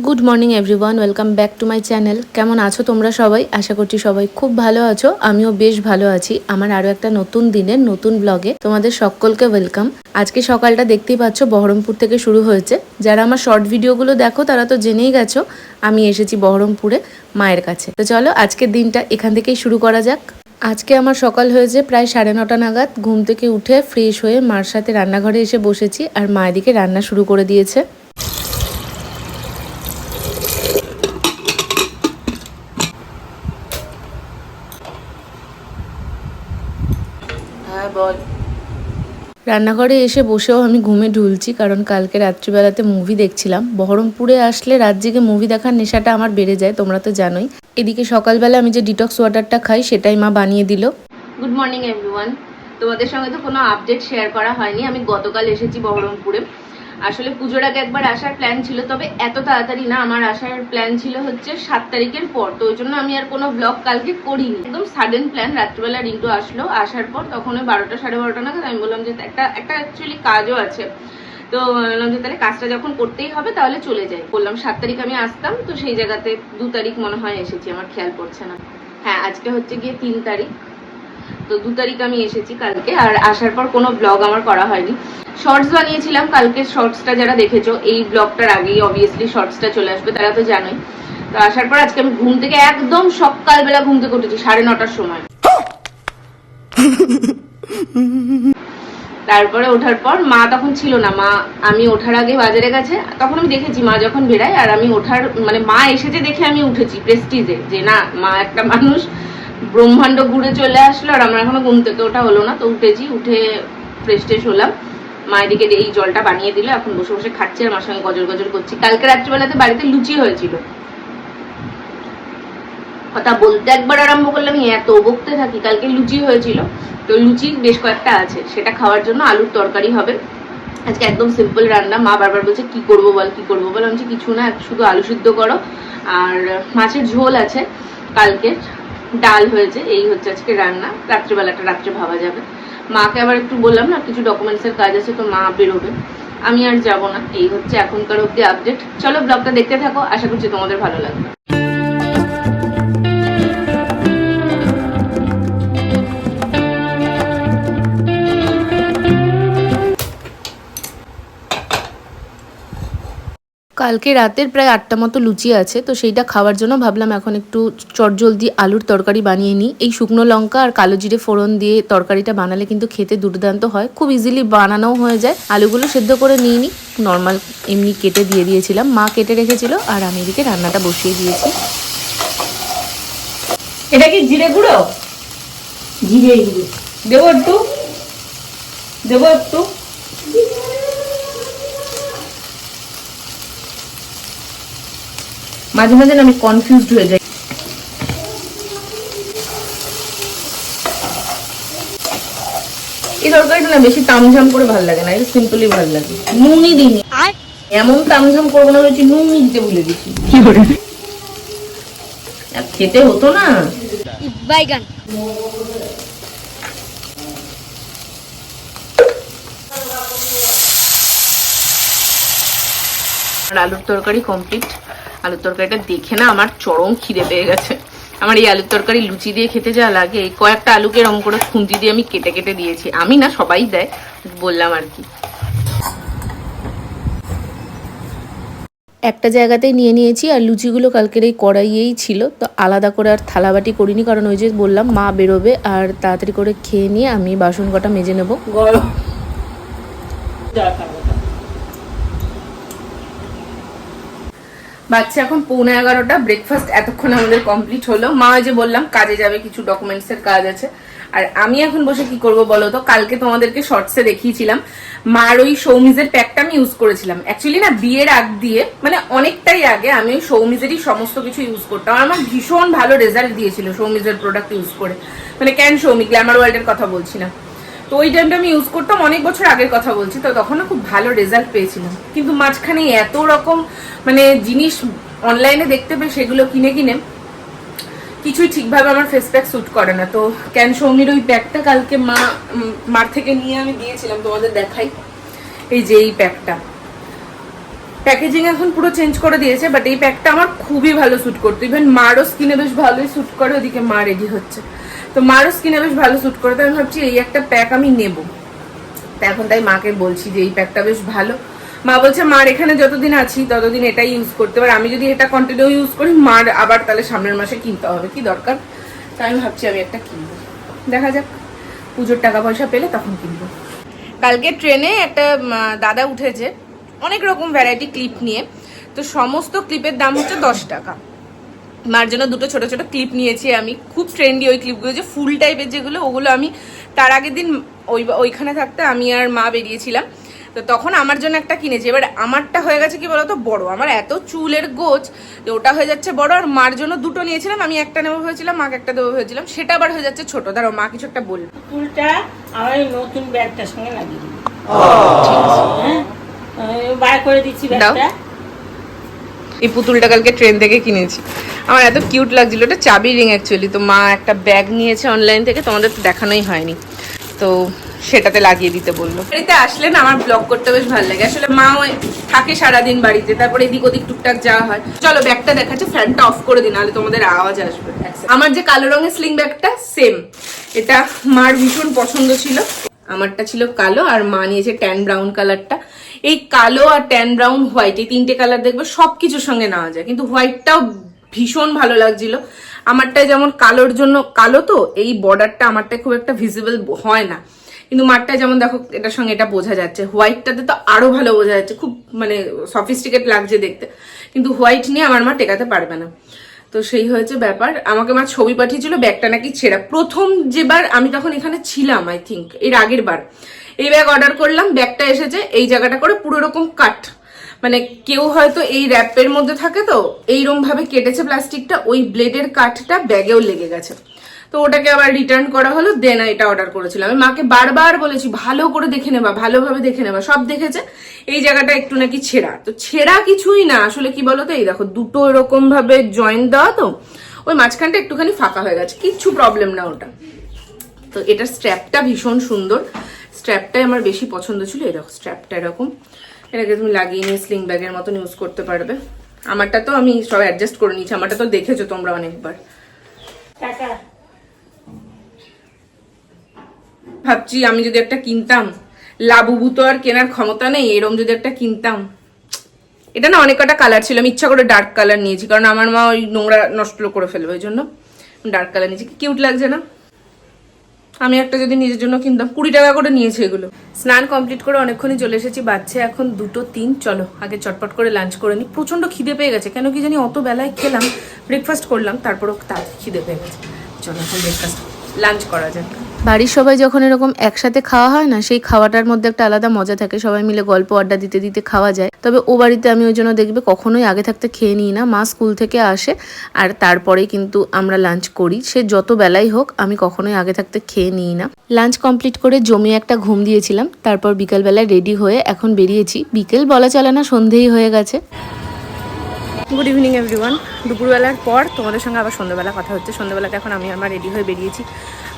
Good morning everyone, welcome back to my channel. কেমন আছো তোমরা সবাই? আশা করছি সবাই খুব ভালো আছো। আমিও বেশ ভালো আছি। আমার আরও একটা নতুন দিনের নতুন ব্লগে তোমাদের সকলকে ওয়েলকাম। আজকে সকালটা দেখতেই পাচ্ছ বহরমপুর থেকে শুরু হয়েছে। যারা আমার শর্ট ভিডিওগুলো দেখো তারা তো জেনেই গেছো আমি এসেছি বহরমপুরে মায়ের কাছে। তো চলো আজকের দিনটা এখান থেকেই শুরু করা যাক। আজকে আমার সকাল হয়েছে প্রায় 9:30 নাগাদ। ঘুম থেকে উঠে ফ্রেশ হয়ে মার সাথে রান্নাঘরে এসে বসেছি, আর মা এদিকে রান্না শুরু করে দিয়েছে। রান্নাঘরে এসে বসেও আমি ঘুমে ঢুলছি, কারণ কালকে রাত্রিবেলাতে মুভি দেখছিলাম। বহরমপুরে আসলে রাত জেগে মুভি দেখার নেশাটা আমার বেড়ে যায়, তোমরা তো জানোই। এদিকে সকালবেলা আমি যে ডিটক্স ওয়াটারটা খাই সেটাই মা বানিয়ে দিল। Good morning everyone. তোমাদের সঙ্গে তো কোনো আপডেট শেয়ার করা হয়নি। আমি গতকাল এসেছি বহরমপুরে। আসলে পুজোর আগে একবার আসার প্ল্যান ছিল, তবে এত তাড়াতাড়ি না। আমার আসার প্ল্যান ছিল হচ্ছে 7 তারিখের পর, তো ওই জন্য আমি আর কোনো ব্লগ কালকে করিনি। একদম সাডেন প্ল্যান। রাত্রিবেলা রিন্টু আসলো, আসার পর তখন 12টা 12:30 নাগাদ আমি বললাম যে একটা অ্যাকচুয়ালি কাজও আছে, তো বললাম যে তাহলে কাজটা যখন করতেই হবে তাহলে চলে যাই। বললাম 7 তারিখ আমি আসতাম, তো সেই জায়গাতে 2 তারিখ মনে হয় এসেছি, আমার খেয়াল পড়ছে না। হ্যাঁ, আজকে হচ্ছে গিয়ে 3 তারিখ, তো 2 তারিখ আমি এসেছি কালকে। আর আসার পর কোনো ব্লগ আমার করা হয়নি। শর্টস বানিয়েছিলাম কালকে, শর্টসটা যারা দেখেছো, এই ব্লগটার আগেই অবভিয়াসলি শর্টসটা চলে আসবে, তারা তো জানোই। তো আসার পর আজকে আমি ঘুম থেকে একদম সকালবেলা ঘুম থেকে উঠেছি 9:30টার সময়। তারপরে ওঠার পর মা তখন ছিল না। মা, আমি ওঠার আগে বাজারে গেছে, তখন আমি দেখেছি মা যখন বেরায়, আর আমি ওঠার মানে মা এসেছে দেখে আমি উঠেছি প্রেস্টিজে, যে না মা একটা মানুষ, ব্রহ্মাণ্ড ঘুরে চলে আসলো, আর আমার এখনো ঘুম থেকে ওঠা হলো না। তো উঠেছি, উঠে ফ্রেশ ট্রেশ হলাম। মা এদিকে এই জলটা বানিয়ে দিল, এখন বসে বসে খাচ্ছি আর মার সঙ্গে গজর গজর করছি। কালকে রাত্রিবেলাতে বাড়িতে লুচি হয়েছিল। কথা বলতে একবার আরম্ভ করলে আমি এত বকতে থাকি। কালকে লুচি হয়েছিল, তো লুচি বেশ কয়েকটা আছে, সেটা খাওয়ার জন্য আলুর তরকারি হবে আজকে। একদম সিম্পল রান্না। মা বারবার বলছে কি করবো বল, কি করবো বল। আমি কিছু না, শুধু আলু সিদ্ধ করো, আর মাছের ঝোল আছে, কালকে ডাল হয়েছে, এই হচ্ছে আজকে রান্না। রাত্রিবেলাটা রাত্রে ভাবা যাবে। মাকে আবার একটু বললাম না কিছু ডকুমেন্টসের কাজ আছে, তো মা বেরোবে, আমি আর যাব না। এই হচ্ছে এখনকার অব্দি আপডেট। চলো ব্লগটা দেখতে থাকো, আশা করছি তোমাদের ভালো লাগবে। কালকে রাতের প্রায় 8টা মতো লুচি আছে, তো সেইটা খাওয়ার জন্য ভাবলাম এখন একটু চটজলদি আলুর তরকারি বানিয়ে নিই। এই শুকনো লঙ্কা আর কালো জিরে ফোড়ন দিয়ে তরকারিটা বানালে কিন্তু খেতে দুর্দান্ত হয়, খুব ইজিলি বানানোও হয়ে যায়। আলুগুলো সেদ্ধ করে নিয়ে নিই, নর্মাল এমনি কেটে দিয়ে দিয়েছিলাম, মা কেটে রেখেছিল, আর আমি এদিকে রান্নাটা বসিয়ে দিয়েছি। এটা কি জিরে গুঁড়ো? জিরে দেবো একটু, দেবো একটু। মাঝে মাঝে আমি কনফিউজড হয়ে যাই। এই তরকারিটা না বেশি তামঝাম করে ভালো লাগে না, এটা সিম্পলি ভালো লাগে। নুনই দিইনি, এমন তামঝাম করবো না বলছি, নুন দিতে ভুলে দিচ্ছি। কি করে খেতে হতো না। বাইগান আলুর তরকারি কমপ্লিট। আলুর তরকারিটা দেখে না আমার চরম খিদে পেয়ে গেছে। আমার এই আলুর তরকারি লুচি দিয়ে খেতে যা লাগে, এই কয়েকটা আলুকে এরকম করে খুন্তি দিয়ে আমি কেটে কেটে দিয়েছি। আমি না, সবাই দেয়, বললাম আর কি। একটা জায়গাতেই নিয়ে নিয়েছি, আর লুচিগুলো কালকের এই কড়াইয়েই ছিল, তো আলাদা করে আর থালাবাটি করিনি, কারণ ওই যে বললাম মা বেরোবে, আর তাড়াতাড়ি করে খেয়ে নিয়ে আমি বাসন কটা মেজে নেবো। গরম বাচ্চা এখন 11:15। ব্রেকফাস্ট এতক্ষণ আমাদের কমপ্লিট হলো। মা যে বললাম কাজে যাবে, কিছু ডকুমেন্টস এর কাজ আছে, আর আমি এখন বসে কি করব বলো তো। কালকে তোমাদেরকে শর্টসে দেখিয়েছিলাম মার ওই সৌমিজের প্যাকটা আমি ইউজ করেছিলাম। অ্যাকচুয়ালি না, বিয়ের আগ দিয়ে মানে অনেকটাই আগে আমি ওই সৌমিজেরই সমস্ত কিছু ইউজ করতাম, আমার ভীষণ ভালো রেজাল্ট দিয়েছিল সৌমিজের প্রোডাক্ট ইউজ করে। মানে ক্যান সৌমি, গ্ল্যামার ওয়ার্ল্ডের কথা বলছি না। তো ওই টাইমটা আমি ইউজ করতাম, অনেক বছর আগের কথা বলছি, তো তখন না খুব ভালো রেজাল্ট পেয়েছিলাম। কিন্তু মাঝখানে এত রকম মানে জিনিস অনলাইনে দেখতে পেয়ে সেগুলো কিনে কিনে কিছুই ঠিকভাবে আমার ফেস প্যাক স্যুট করে না। তো ক্যান সৌমির ওই প্যাকটা কালকে মার থেকে নিয়ে আমি দিয়েছিলাম, তোমাদের দেখাই। এই যে এই প্যাকটা, প্যাকেজিং এখন পুরো চেঞ্জ করে দিয়েছে, বাট এই প্যাকটা আমার খুবই ভালো স্যুট করতো। ইভেন মারও স্কিনে বেশ ভালোই স্যুট করে। ওদিকে মা রেডি হচ্ছে, তো মারও স্কিনে বেশ ভালো স্যুট করে। তো আমি ভাবছি এই একটা প্যাক আমি নেব। তা এখন তাই মাকে বলছি যে এই প্যাকটা বেশ ভালো। মা বলছে মার এখানে যতদিন আছি ততদিন এটাই ইউজ করতে পারে, আমি যদি এটা কন্টিনিউ ইউজ করি মার আবার তাহলে সামনের মাসে কিনতে হবে, কি দরকার। তাই আমি ভাবছি আমি একটা কিনবো, দেখা যাক পুজোর টাকা পয়সা পেলে তখন কিনবো। কালকে ট্রেনে একটা দাদা উঠেছে অনেক রকম ভ্যারাইটি ক্লিপ নিয়ে, তো সমস্ত ক্লিপের দাম হচ্ছে 10 টাকা। মার জন্য দুটো ছোট ছোট ক্লিপ নিয়েছি আমি, খুব ট্রেন্ডি ওই ক্লিপগুলো, যে ফুল টাইপের যেগুলো, ওগুলো আমি তার আগের দিন ওইখানে থাকতে আমি আর মা বেরিয়েছিলাম, তো তখন আমার জন্য একটা কিনেছি। এবার আমারটা হয়ে গেছে কি বলতো বড়, আমার এত চুলের গোছ যে ওটা হয়ে যাচ্ছে বড়, আর মার জন্য দুটো নিয়েছিলাম, আমি একটা নেবো ভেবেছিলাম, মাকে একটা দেবো ভেবেছিলাম, সেটা আবার হয়ে যাচ্ছে ছোট। ধরো মা কিছু একটা বললো, ফুলটা আমার নতুন ব্যাগটার সঙ্গে লাগিয়ে দিই। হ্যাঁ, বার করে দিচ্ছি ব্যাগটা। এই পুতুলটা কালকে ট্রেন থেকে কিনেছি, আমার এত কিউট লাগছিল। এটা চাবি রিং অ্যাকচুয়ালি। তো মা একটা ব্যাগ নিয়েছে অনলাইন থেকে, তোমাদের তো দেখানোই হয়নি, তো সেটাতে লাগিয়ে দিতে বললো। বাড়িতে আসলে না আমার ব্লগ করতে বেশ ভালো লাগে। আসলে মা ওই থাকে সারাদিন বাড়িতে, তারপরে এদিক ওদিক টুকটাক যাওয়া হয়। চলো ব্যাগটা দেখাচ্ছে, ফ্যানটা অফ করে দিন নাহলে তোমাদের আওয়াজ আসবে। আমার যে কালো রঙের স্লিং ব্যাগটা সেম, এটা মার ভীষণ পছন্দ ছিল। আমারটা ছিল কালো আর মা নিয়েছে ট্যান ব্রাউন কালারটা। এই কালো আর ট্যান ব্রাউন হোয়াইট এই তিনটে কালার দেখবে সবকিছুর সঙ্গে নেওয়া যায়, কিন্তু হোয়াইটটাও ভীষণ ভালো লাগছিল। আমারটায় যেমন কালোর জন্য, কালো তো এই বর্ডারটা আমারটায় খুব একটা ভিজিবল হয় না, কিন্তু মারটায় যেমন দেখো এটার সঙ্গে এটা বোঝা যাচ্ছে, হোয়াইটটাতে তো আরো ভালো বোঝা যাচ্ছে, খুব মানে সফিস্টিকেট লাগছে দেখতে, কিন্তু হোয়াইট নিয়ে আমার মা টেকাতে পারবে না। তো সেই হয়েছে ব্যাপার। আমাকে মা ছবি পাঠিয়েছিল ব্যাগটা নাকি ছেঁড়া। প্রথম যেবার আমি তখন এখানে ছিলাম, আই থিঙ্ক এর আগের বার এই ব্যাগ অর্ডার করলাম, ব্যাগটা এসেছে এই জায়গাটা করে পুরো এরকম কাট, মানে কেউ হয়তো এই র্যাপের মধ্যে থাকে তো এইরকম ভাবে কেটেছে প্লাস্টিকটা, ওই ব্লেডের কাঠটা ব্যাগেও লেগে গেছে। তো ওটাকে আবার রিটার্ন করা হলো, দেন এটা অর্ডার করেছিলাম। আমি মাকে বারবার বলেছি ভালো করে দেখে নেবা, ভালোভাবে দেখে নেবা, সব দেখেছে। এই জায়গাটা একটু নাকি ছেঁড়া, তো ছেঁড়া কিছুই না আসলে, কি বলতো এই দেখো দুটো এরকম ভাবে জয়েন্ট দেওয়া, তো ওই মাঝখানটা একটুখানি ফাঁকা হয়ে গেছে, কিচ্ছু প্রবলেম না ওটা। তো এটার স্ট্র্যাপটা ভীষণ সুন্দর, স্ট্র্যাপটাই আমার বেশি পছন্দ ছিল। এই দেখো স্ট্র্যাপটা এরকম, এটাকে তুমি লাগিয়ে নিয়ে স্লিং ব্যাগের মতন ইউজ করতে পারবে। আমারটা তো আমি সব অ্যাডজাস্ট করে নিয়েছি, আমারটা তো দেখেছো তোমরা অনেকবার। ভাবছি আমি যদি একটা কিনতাম, লাবুবু তো আর কেনার ক্ষমতা নেই, এরম যদি একটা কিনতাম। এটা না অনেক কটা কালার ছিল, আমি ইচ্ছা করে ডার্ক কালার নিয়েছি, কারণ আমার মা ওই নোংরা নষ্ট করে ফেলবে, ওই জন্য ডার্ক কালার নিয়েছি। কিউট লাগছে না? আমি একটা যদি নিজের জন্য কিনতাম। 20 টাকা করে নিয়েছে এগুলো। স্নান কমপ্লিট করে অনেকক্ষণই চলে এসেছি, বাচ্চা এখন 2:03। চলো আগে চটপট করে লাঞ্চ করে নিই। প্রচন্ড খিদে পেয়ে গেছে, কেন কি জানি অত বেলায় খেলাম, ব্রেকফাস্ট করলাম, তারপরও তার খিদে পেয়ে গেছে। চলো এখন ব্রেকফাস্ট লাঞ্চ করা যাক। বাড়ির সবাই যখন এরকম একসাথে খাওয়া হয় না, সেই খাওয়াটার মধ্যে একটা আলাদা মজা থাকে, সবাই মিলে গল্প আড্ডা দিতে দিতে খাওয়া যায়। তবে ও বাড়িতে আমি ওই জন্য দেখবে কখনোই আগে থাকতে খেয়ে নিই না, মা স্কুল থেকে আসে আর তারপরেই কিন্তু আমরা লাঞ্চ করি। সে যত বেলাই হোক আমি কখনোই আগে থাকতে খেয়ে নিই না। লাঞ্চ কমপ্লিট করে জমিয়ে একটা ঘুম দিয়েছিলাম, তারপর বিকালবেলায় রেডি হয়ে এখন বেরিয়েছি। বিকেল বলা চলে না, সন্ধেই হয়ে গেছে। Good evening everyone. দুপুরবেলার পর তোমাদের সঙ্গে আবার সন্ধ্যাবেলা কথা হচ্ছে। সন্ধ্যাবেলাতে এখন আমি আমার রেডি হয়ে বেরিয়েছি।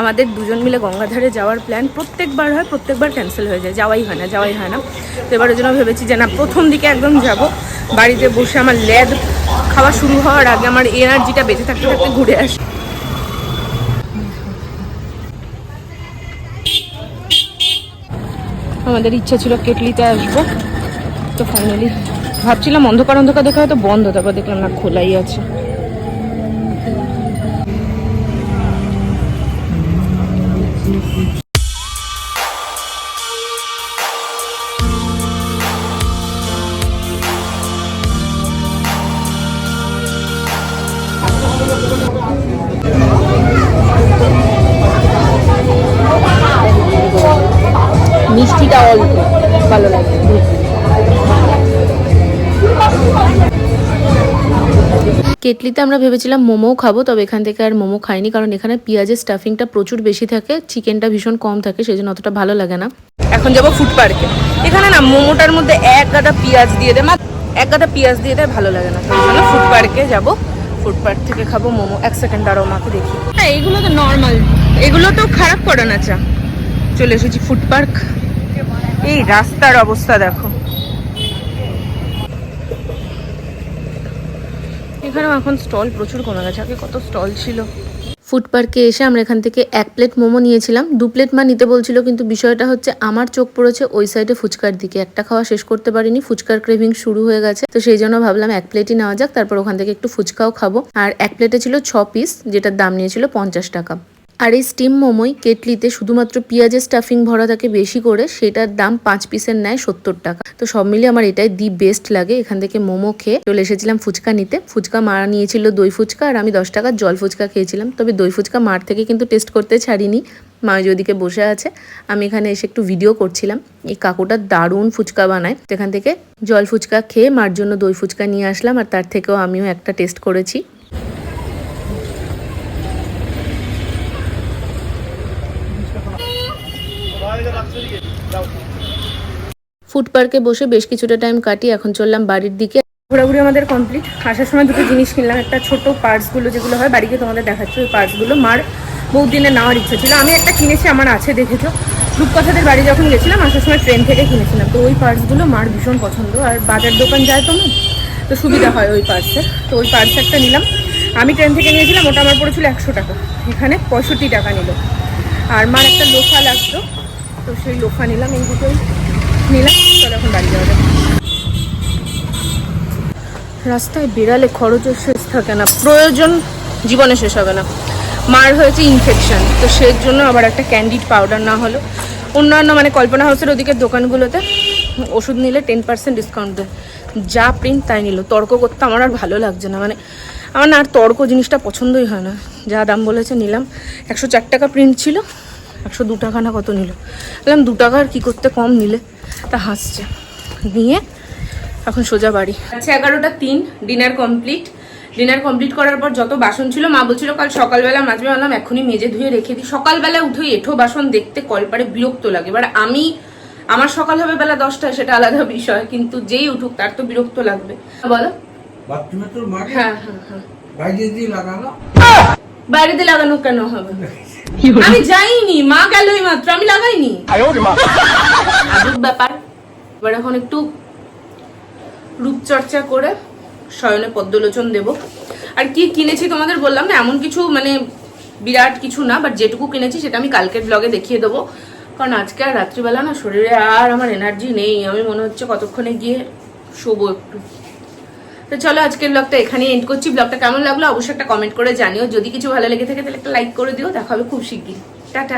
আমাদের দুজন মিলে গঙ্গাধারে যাওয়ার প্ল্যান প্রত্যেকবার হয়, প্রত্যেকবার ক্যান্সেল হয়ে যায়, যাওয়াই হয় না। তো এবারের জন্য ভেবেছি যে না, প্রথম দিকে একদম যাব, বাড়িতে বসে আমার ল্যাদ খাওয়া শুরু হওয়ার আগে আমার এনার্জিটা বেঁচে থাকতে থাকতে ঘুরে আসি। আমাদের ইচ্ছা ছিল কেটলিতে আসবো, তো ফাইনালি ভাবছিলাম অন্ধকার দেখে হয়তো বন্ধ, তারপর দেখলাম না খোলাই আছে। মিষ্টিটা অল্প ভালো লাগে। কেটলিতে আমরা ভেবেছিলাম মোমো খাবো, তবে এখান থেকে আর মোমো খাইনি, কারণ এখানে পেঁয়াজের স্টাফিংটা প্রচুর বেশি থাকে, চিকেনটা ভীষণ কম থাকে, সেজন্য অতটা ভালো লাগে না। এখন যাবো ফুড পার্কে। এখানে না মোমোটার মধ্যে এক গাদা পেঁয়াজ দিয়ে দেয়, ভালো লাগে না, সেই জন্য ফুড পার্কে যাবো। ফুড পার্ক থেকে খাবো মোমো। এক সেকেন্ড দাঁড়াও, মাকে দেখি। হ্যাঁ এগুলো তো নর্মাল, এগুলো তো খারাপ করে না। চা চলে এসেছি ফুড পার্ক। এই রাস্তার অবস্থা দেখো, এখানেও এখন স্টল প্রচুর কমে গেছে, আগে কত স্টল ছিল। ফুড পার্কে এসে আমরা এখান থেকে 1 প্লেট মোমো নিয়েছিলাম, 2 প্লেট মা নিতে বলছিল, কিন্তু বিষয়টা হচ্ছে আমার চোখ পড়েছে ওই সাইডে ফুচকার দিকে। একটা খাওয়া শেষ করতে পারিনি, ফুচকার ক্রেভিং শুরু হয়ে গেছে, তো সেই জন্য ভাবলাম 1 প্লেটই নেওয়া যাক, তারপর ওখান থেকে একটু ফুচকাও খাবো। আর 1 প্লেটে ছিল 6 পিস, যেটার দাম নিয়েছিল 50 টাকা। আর এই স্টিম মোমোই কেটলিতে শুধুমাত্র পেঁয়াজের স্টাফিং ভরা থাকে বেশি করে, সেটার দাম 5 পিসের নেয় 70 টাকা। তো সব মিলিয়ে আমার এটাই দি বেস্ট লাগে। এখান থেকে মোমো খেয়ে চলে এসেছিলাম ফুচকা নিতে। ফুচকা মা নিয়েছিল দই ফুচকা, আর আমি 10 টাকার জল ফুচকা খেয়েছিলাম। তবে দই ফুচকা মার থেকে কিন্তু টেস্ট করতে ছাড়িনি, মা ওইদিকে বসে আছে, আমি এখানে এসে একটু ভিডিও করছিলাম। এই কাকুটা দারুণ ফুচকা বানায়। এখান থেকে জল ফুচকা খেয়ে মার জন্য দই ফুচকা নিয়ে আসলাম, আর তার থেকেও আমিও একটা টেস্ট করেছি। ফুড পার্কে বসে বেশ কিছুটা টাইম কাটিয়ে এখন চললাম বাড়ির দিকে। ঘোরাঘুরি আমাদের কমপ্লিট। আসার সময় দুটো জিনিস কিনলাম, একটা ছোট পার্টসগুলো যেগুলো হয় বাড়িতে তোমাদের দেখাচ্ছি, ওই পার্টসগুলো মার বহুত দিনে নেওয়ার ইচ্ছা ছিল। আমি একটা কিনেছি, আমার আছে, দেখেছো, রূপকথাদের বাড়ি যখন গেছিলাম আসার সময় ট্রেন থেকে কিনেছিলাম। তো ওই পার্টসগুলো মার ভীষণ পছন্দ, আর বাজার দোকান যায় তো না, তো সুবিধা হয় ওই পার্টসের। তো ওই পার্টস একটা নিলাম, আমি ট্রেন থেকে নিয়েছিলাম, ওটা আমার পড়েছিল 100 টাকা, এখানে 65 টাকা নিল। আর মার একটা লোফা লাগতো, তো সেই লোফা নিলাম, এই দুটোই নিলাম। চলো এখন বাড়ি যাওয়া যাবে। রাস্তায় বেরালে খরচের শেষ থাকে না, প্রয়োজন জীবনে শেষ হবে না। মার হয়েছে ইনফেকশন, তো সেই জন্য আবার একটা ক্যান্ডিড পাউডার না হলো অন্যান্য মানে কল্পনা হাউসের ওদিকের দোকানগুলোতে ওষুধ নিলে 10% ডিসকাউন্ট দেয়, যা প্রিন্ট তাই নিল। তর্ক করতে আমার আর ভালো লাগছে না, মানে আমার না আর তর্ক জিনিসটা পছন্দই হয় না। যা দাম বলেছে নিলাম। 104 টাকা প্রিন্ট ছিল, 102 টাকা না কত নিল। বললাম 2 টাকা আর কী করতে কম নিলে, তা হাসছে। নিয়ে এখন সোজা বাড়ি। আচ্ছা 11:03, ডিনার কমপ্লিট। ডিনার কমপ্লিট করার পর যত বাসন ছিল মা বলছিল কাল সকালবেলা মাজবে, বললাম এখনই মেজে ধুয়ে রেখে দিই। সকালবেলা উঠে এঁঠো বাসন দেখতে কলপারে বিরক্ত লাগে। এবার আমার সকাল হবে বেলা 10টায়, সেটা আলাদা বিষয়, কিন্তু যেই উঠুক তার তো বিরক্ত লাগবে। বলো। হ্যাঁ হ্যাঁ হ্যাঁ, বাইরে দিয়ে লাগানো কেন হবে? আমি যাইনি, মা গেলই মাত্র, আমি লাগাইনি। আজব ব্যাপার। এবার এখন একটু রূপচর্চা করে শয়নে পদ্মলোচন দেব। আর কি কিনেছি তোমাদের বললাম না, এমন কিছু মানে বিরাট কিছু না, বাট যেটুকু কিনেছি সেটা আমি কালকের ব্লগে দেখিয়ে দেবো। কারণ আজকে আর রাত্রিবেলা না শরীরে আর আমার এনার্জি নেই, আমি মনে হচ্ছে কতক্ষণে গিয়ে শোবো একটু। তো চলো আজকের ব্লগটা এখানেই এন্ড করছি। ব্লগটা কেমন লাগলো অবশ্যই একটা কমেন্ট করে জানিও। যদি কিছু ভালো লেগে থাকে তাহলে একটা লাইক করে দিও। দেখা হবে খুব শিগগিরই। টাটা।